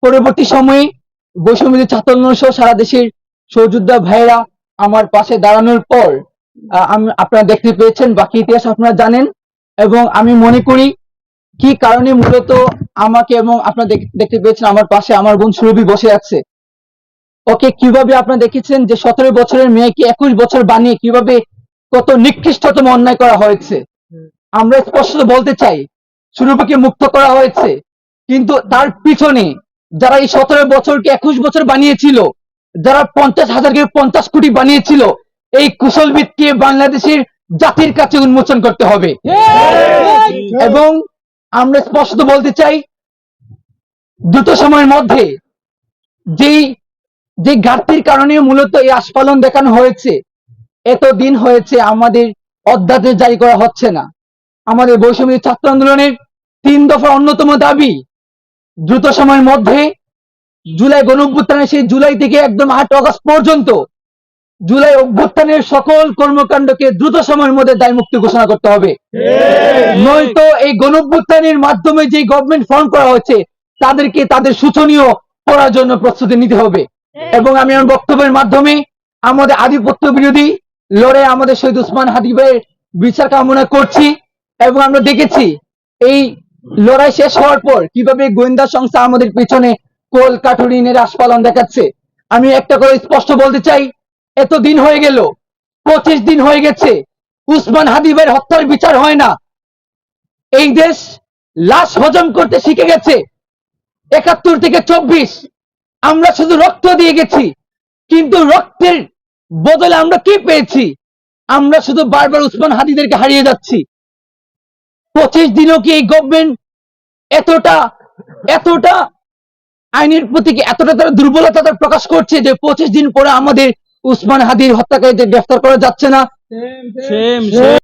পরবর্তী সময়ে বৈষম্য ছাত্র আন্দোলন সহ সারা দেশের সহযোদ্ধা ভাইয়েরা আমার পাশে দাঁড়ানোর পর আপনারা দেখতে পেয়েছেন, বাকি ইতিহাস আপনারা জানেন। এবং আমি মনে করি কি কারণে মূলত আমাকে এবং আপনারা দেখতে পেয়েছেন আমার পাশে আমার বোন সুরভি বসে আছে। ওকে কিভাবে আপনারা দেখেছেন যে 17 বছরের মেয়েকে 21 বছর বানিয়ে কিভাবে কত নিকৃষ্টতম অন্যায় করা হয়েছে। আমরা স্পষ্ট বলতে চাই সুরভিকে মুক্ত করা হয়েছে, কিন্তু তার পিছনে যারা এই 17 বছরকে 21 বছর বানিয়েছিল, যারা 50,000কে 50 কোটি বানিয়েছিল, এই কুশলবিদকে বাংলাদেশের জাতির কাছে উন্মোচন করতে হবে। এবং আমরা স্পষ্ট বলতে চাই দ্রুত সময়ের মধ্যে যে ঘাটতির কারণে মূলত এই আস্ফালন দেখানো হয়েছে, এতদিন হয়েছে আমাদের অধ্যাদেশ জারি করা হচ্ছে না। আমাদের বৈষম্য ছাত্র আন্দোলনের 3 দফা অন্যতম দাবি দ্রুত সময়ের মধ্যে জুলাই গণঅভ্যুত্থানের সেই জুলাই থেকে একদম 8 আগস্ট পর্যন্ত জুলাই অভ্যুত্থানের সকল কর্মকাণ্ডকে দ্রুত সময়ের মধ্যে দায়মুক্ত ঘোষণা করতে হবে। নয়তো এই গণঅভ্যুত্থানের মাধ্যমে যে গভর্নমেন্ট ফর্ম করা হয়েছে তাদেরকে তাদের শোচনীয় করার জন্য প্রস্তুতি নিতে হবে। এবং আমি আমার বক্তব্যের মাধ্যমে আমাদের আধিপত্য বিরোধী লড়াই আমাদের শহীদ ওসমান হাদি ভাইয়ের বিচার কামনা করছি। এবং আমরা দেখেছি এই লড়াই শেষ হওয়ার পর কিভাবে গোয়েন্দা সংস্থা আমাদের পেছনে কোল কাঠুরিনের আস্ফালন দেখাচ্ছে। আমি একটা করে স্পষ্ট বলতে চাই, এতদিন হয়ে গেল, 25 দিন হয়ে গেছে ওসমান হাদি ভাইয়ের হত্যার বিচার হয় না। এই দেশ লাশ হজম করতে শিখে গেছে। 71 থেকে 24 আমরা শুধু রক্ত দিয়ে গেছি, কিন্তু রক্তের বদলে আমরা কি পেয়েছি? আমরা শুধু বারবার ওসমান হাদিদেরকে হারিয়ে যাচ্ছি। 25 দিনও কি এই গভর্নমেন্ট এতটা আইনের প্রতি এতটা তারা দুর্বলতা প্রকাশ করছে যে 25 দিন পরে আমাদের ওসমান হাদির হত্যাকারীদের গ্রেফতার করা যাচ্ছে না?